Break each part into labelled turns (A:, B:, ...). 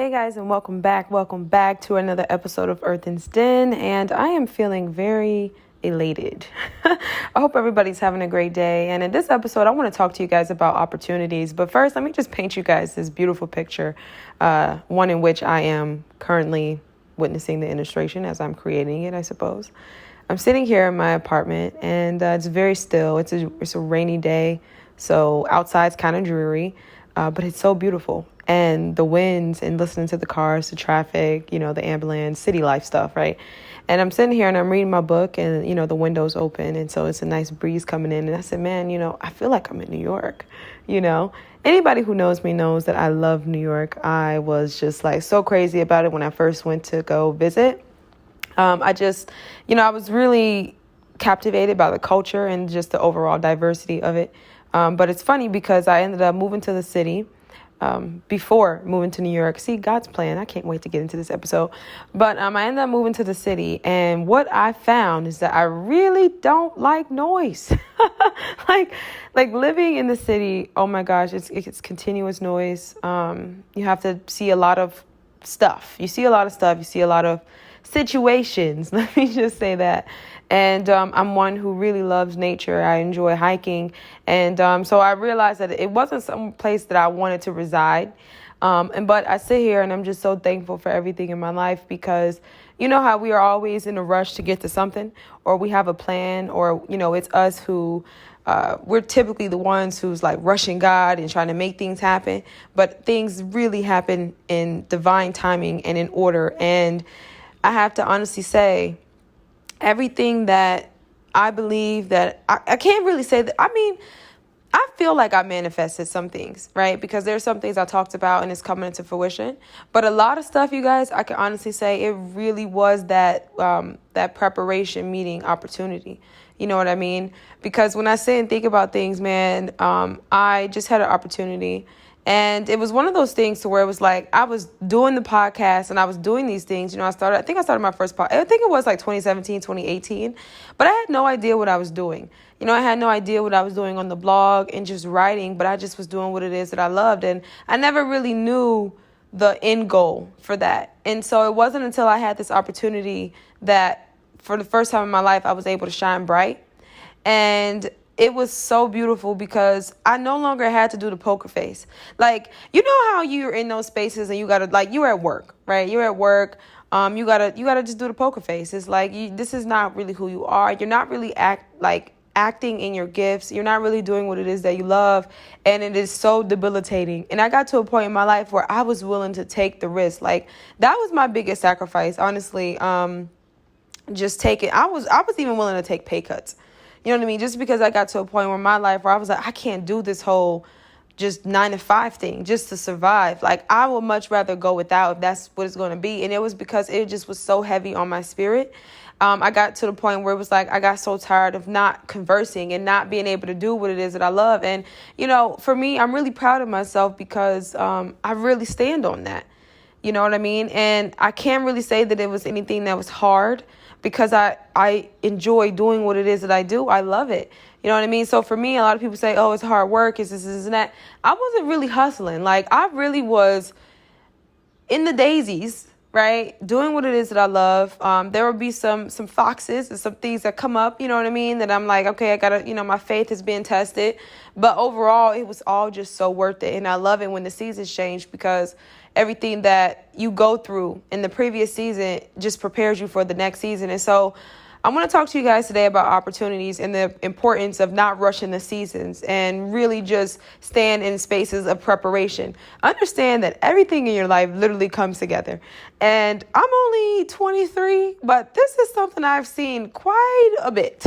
A: Hey guys, and welcome back. Welcome back to another episode of Earthen's Den. And I am feeling very elated. I hope everybody's having a great day. And in this episode, I want to talk to you guys about opportunities. But first, let me just paint you guys this beautiful picture, one in which I am currently witnessing the illustration as I'm creating it, I suppose. I'm sitting here in my apartment, and it's very still. It's a rainy day, so outside's kind of dreary, but it's so beautiful. And the winds and listening to the cars, the traffic, the ambulance, city life stuff, right? And I'm sitting here and I'm reading my book and, the window's open. And so it's a nice breeze coming in. And I said, man, I feel like I'm in New York, Anybody who knows me knows that I love New York. I was just like so crazy about it when I first went to go visit. I was really captivated by the culture and just the overall diversity of it. But it's funny because I ended up moving to the city before moving to New York. See, God's plan. I can't wait to get into this episode. But I ended up moving to the city. And what I found is that I really don't like noise. like living in the city, oh my gosh, it's continuous noise. You have to see a lot of stuff. You see a lot of stuff. You see a lot of situations. Let me just say that. And I'm one who really loves nature. I enjoy hiking. And so I realized that it wasn't some place that I wanted to reside. But I sit here and I'm just so thankful for everything in my life because you know how we are always in a rush to get to something, or we have a plan, or, it's us who we're typically the ones who's like rushing God and trying to make things happen. But things really happen in divine timing and in order. And I have to honestly say, everything that I believe that I can't really say that. I mean, I feel like I manifested some things, right? Because there's some things I talked about and it's coming into fruition. But a lot of stuff, you guys, I can honestly say it really was that preparation meeting opportunity. You know what I mean? Because when I sit and think about things, man, I just had an opportunity. And it was one of those things to where it was like I was doing the podcast and I was doing these things. I think I started my first podcast. I think it was like 2017, 2018. But I had no idea what I was doing. I had no idea what I was doing on the blog and just writing. But I just was doing what it is that I loved. And I never really knew the end goal for that. And so it wasn't until I had this opportunity that for the first time in my life, I was able to shine bright. And it was so beautiful because I no longer had to do the poker face. Like, you know how you're in those spaces and you gotta, like, you're at work, right? You're at work. You gotta just do the poker face. It's like, this is not really who you are. You're not really acting in your gifts. You're not really doing what it is that you love. And it is so debilitating. And I got to a point in my life where I was willing to take the risk. Like, that was my biggest sacrifice, honestly. Just taking, I was even willing to take pay cuts. You know what I mean? Just because I got to a point where my life where I was like, I can't do this whole just 9-to-5 thing just to survive. Like, I would much rather go without if that's what it's going to be. And it was because it just was so heavy on my spirit. I got to the point where it was like I got so tired of not conversing and not being able to do what it is that I love. And, for me, I'm really proud of myself because I really stand on that. You know what I mean? And I can't really say that it was anything that was hard because I enjoy doing what it is that I do. I love it. You know what I mean? So for me, a lot of people say, oh, it's hard work, it's this and that. I wasn't really hustling. Like, I really was in the daisies, right? Doing what it is that I love. There will be some foxes and some things that come up, you know what I mean? That I'm like, okay, I gotta, my faith is being tested. But overall, it was all just so worth it. And I love it when the seasons change because everything that you go through in the previous season just prepares you for the next season. And so I want to talk to you guys today about opportunities and the importance of not rushing the seasons and really just stand in spaces of preparation. Understand that everything in your life literally comes together. And I'm only 23, but this is something I've seen quite a bit.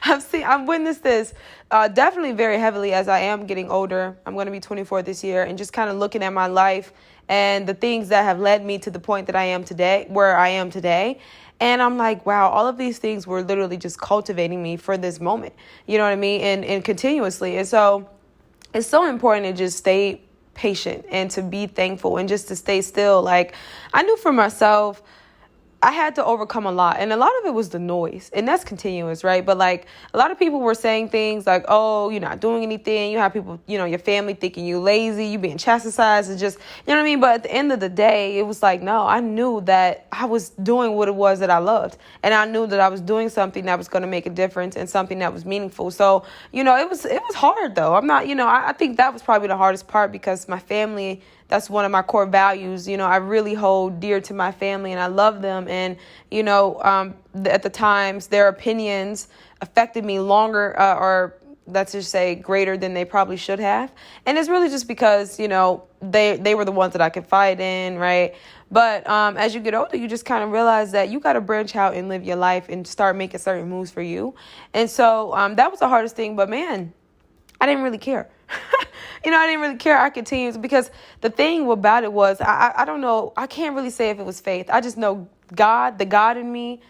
A: I've witnessed this definitely very heavily as I am getting older. I'm going to be 24 this year, and just kind of looking at my life and the things that have led me to the point that I am today, where I am today. And I'm like, wow, all of these things were literally just cultivating me for this moment. You know what I mean? And continuously. And so it's so important to just stay patient and to be thankful and just to stay still. Like, I knew for myself, I had to overcome a lot, and a lot of it was the noise, and that's continuous, right? But like a lot of people were saying things like, "Oh, you're not doing anything." You have people, your family thinking you lazy, you being chastised, and just, you know what I mean? But at the end of the day, it was like, no, I knew that I was doing what it was that I loved, and I knew that I was doing something that was going to make a difference and something that was meaningful. So, it was hard though. I'm not, I think that was probably the hardest part because my family. That's one of my core values. I really hold dear to my family and I love them. And, at the times their opinions affected me longer or let's just say greater than they probably should have. And it's really just because, they were the ones that I confide in. Right. But as you get older, you just kind of realize that you got to branch out and live your life and start making certain moves for you. And so that was the hardest thing. But man, I didn't really care. I didn't really care. I continued because the thing about it was, I don't know. I can't really say if it was faith. I just know God, the God in me,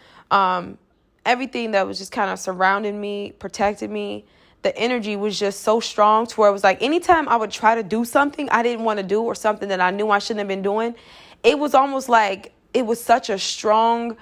A: everything that was just kind of surrounding me, protected me. The energy was just so strong to where it was like anytime I would try to do something I didn't want to do or something that I knew I shouldn't have been doing, it was almost like it was such a strong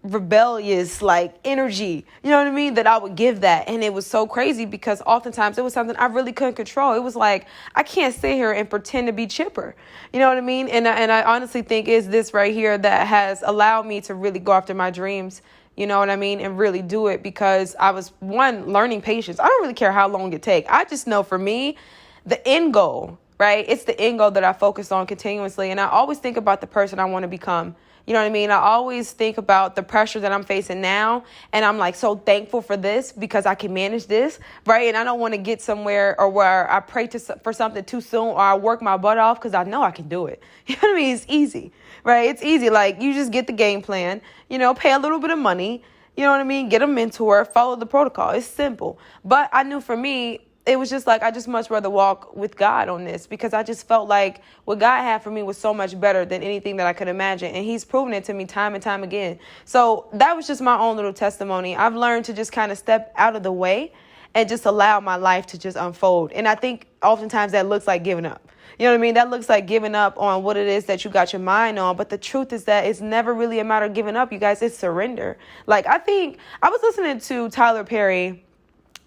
A: rebellious like energy, you know what I mean, that I would give that. And it was so crazy because oftentimes it was something I really couldn't control. It was like, I can't sit here and pretend to be chipper, you know what I mean? And I honestly think is this right here that has allowed me to really go after my dreams, you know what I mean, and really do it because I was learning patience. I don't really care how long it takes. I just know for me, the end goal, right? It's the end goal that I focus on continuously. And I always think about the person I want to become. You know what I mean? I always think about the pressure that I'm facing now. And I'm like so thankful for this because I can manage this. Right. And I don't want to get somewhere or where I pray for something too soon or I work my butt off because I know I can do it. You know what I mean? It's easy. Right. It's easy. Like you just get the game plan, pay a little bit of money. You know what I mean? Get a mentor, follow the protocol. It's simple. But I knew for me, it was just like I just much rather walk with God on this because I just felt like what God had for me was so much better than anything that I could imagine. And he's proven it to me time and time again. So that was just my own little testimony. I've learned to just kind of step out of the way and just allow my life to just unfold. And I think oftentimes that looks like giving up. You know what I mean? That looks like giving up on what it is that you got your mind on. But the truth is that it's never really a matter of giving up, you guys. It's surrender. Like I think I was listening to Tyler Perry.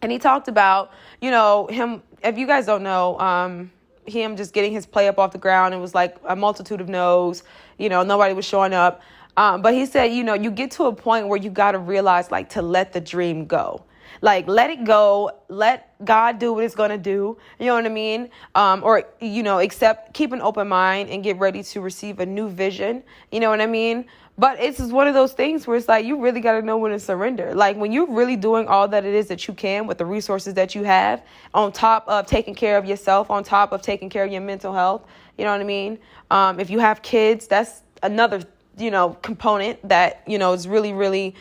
A: And he talked about, him, if you guys don't know, him just getting his play up off the ground. It was like a multitude of no's, nobody was showing up. But he said, you get to a point where you got to realize like to let the dream go. Like, let it go. Let God do what it's going to do. You know what I mean? Keep an open mind and get ready to receive a new vision. You know what I mean? But it's just one of those things where it's like, you really got to know when to surrender. Like when you're really doing all that it is that you can with the resources that you have on top of taking care of yourself, on top of taking care of your mental health. You know what I mean? If you have kids, that's another, component that, is really, really,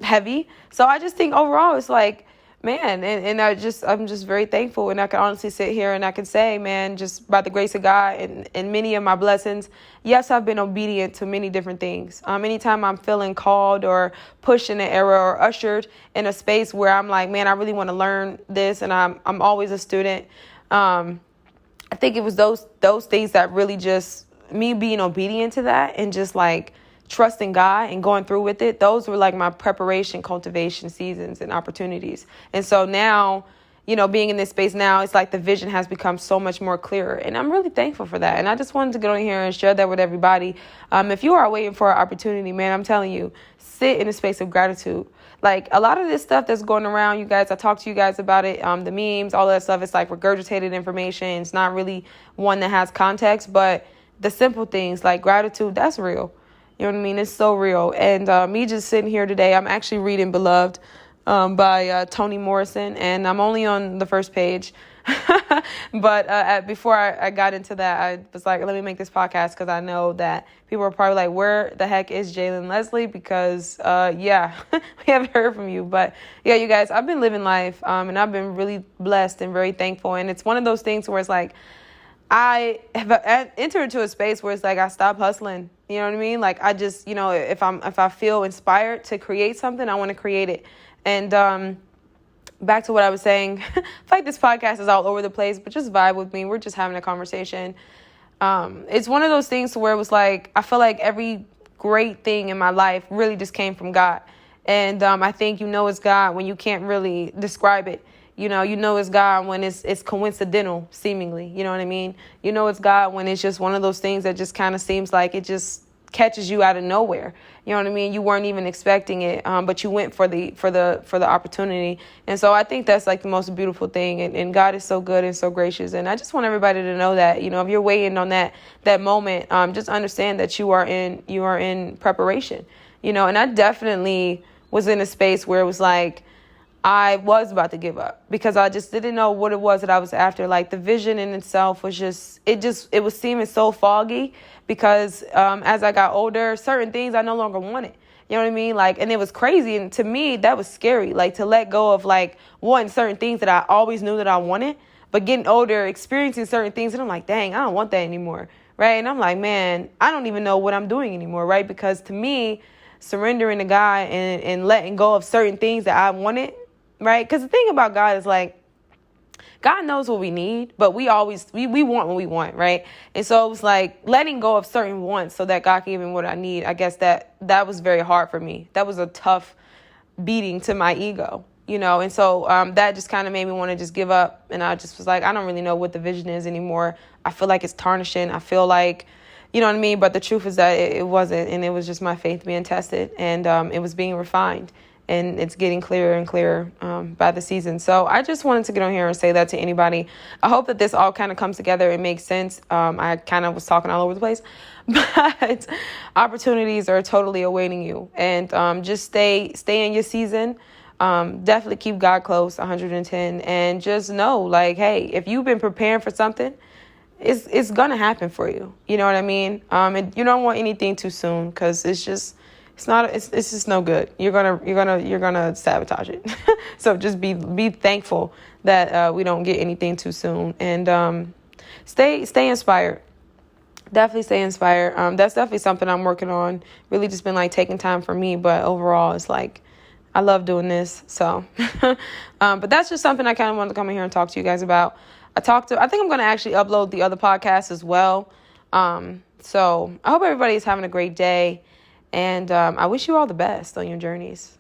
A: heavy. So I just think overall it's like, man, and I'm just very thankful. And I can honestly sit here and I can say, man, just by the grace of God and many of my blessings, yes, I've been obedient to many different things. Anytime I'm feeling called or pushed in an area or ushered in a space where I'm like, man, I really want to learn this. And I'm always a student. I think it was those things that really just me being obedient to that and just like trusting God and going through with it. Those were like my preparation, cultivation seasons and opportunities. And so now, being in this space now, it's like the vision has become so much more clearer. And I'm really thankful for that. And I just wanted to get on here and share that with everybody. If you are waiting for an opportunity, man, I'm telling you, sit in a space of gratitude. Like a lot of this stuff that's going around, you guys, I talked to you guys about it, the memes, all that stuff. It's like regurgitated information. It's not really one that has context, but the simple things like gratitude, that's real. You know what I mean? It's so real. And me just sitting here today, I'm actually reading Beloved by Toni Morrison, and I'm only on the first page. But before I got into that, I was like, let me make this podcast because I know that people are probably like, where the heck is Jaylin Leslie? Because, we haven't heard from you. But, yeah, you guys, I've been living life, and I've been really blessed and very thankful. And it's one of those things where it's like, I have entered into a space where it's like I stop hustling. You know what I mean? Like I just, if I feel inspired to create something, I want to create it. And back to what I was saying, I feel like this podcast is all over the place, but just vibe with me. We're just having a conversation. It's one of those things where it was like I feel like every great thing in my life really just came from God. And I think it's God when you can't really describe it. It's God when it's coincidental, seemingly. You know what I mean? It's God when it's just one of those things that just kind of seems like it just catches you out of nowhere. You know what I mean? You weren't even expecting it, but you went for the opportunity. And so I think that's like the most beautiful thing. And God is so good and so gracious. And I just want everybody to know that, if you're waiting on that moment, just understand that you are in preparation. And I definitely was in a space where it was like I was about to give up because I just didn't know what it was that I was after. Like the vision in itself was it was seeming so foggy because as I got older, certain things I no longer wanted. You know what I mean? Like, and it was crazy. And to me, that was scary. Like to let go of like certain things that I always knew that I wanted, but getting older, experiencing certain things. And I'm like, dang, I don't want that anymore. Right. And I'm like, man, I don't even know what I'm doing anymore. Right. Because to me, surrendering to God and letting go of certain things that I wanted. Right. Because the thing about God is like, God knows what we need, but we want what we want, right? And so it was like letting go of certain wants so that God can give me what I need. I guess that was very hard for me. That was a tough beating to my ego, and so that just kind of made me want to just give up. And I just was like, I don't really know what the vision is anymore. I feel like it's tarnishing. I feel like, you know what I mean? But the truth is that it wasn't, and it was just my faith being tested, and it was being refined. And it's getting clearer and clearer by the season. So I just wanted to get on here and say that to anybody. I hope that this all kind of comes together and makes sense. I kind of was talking all over the place, but opportunities are totally awaiting you. And just stay in your season. Definitely keep God close, 110. And just know, like, hey, if you've been preparing for something, it's going to happen for you. You know what I mean? And you don't want anything too soon because it's just no good. You're gonna sabotage it. So just be thankful that we don't get anything too soon, and stay inspired. Definitely stay inspired. That's definitely something I'm working on. Really just been like taking time for me, but overall it's like I love doing this. So, but that's just something I kind of wanted to come in here and talk to you guys about. I think I'm gonna actually upload the other podcasts as well. So I hope everybody is having a great day. And I wish you all the best on your journeys.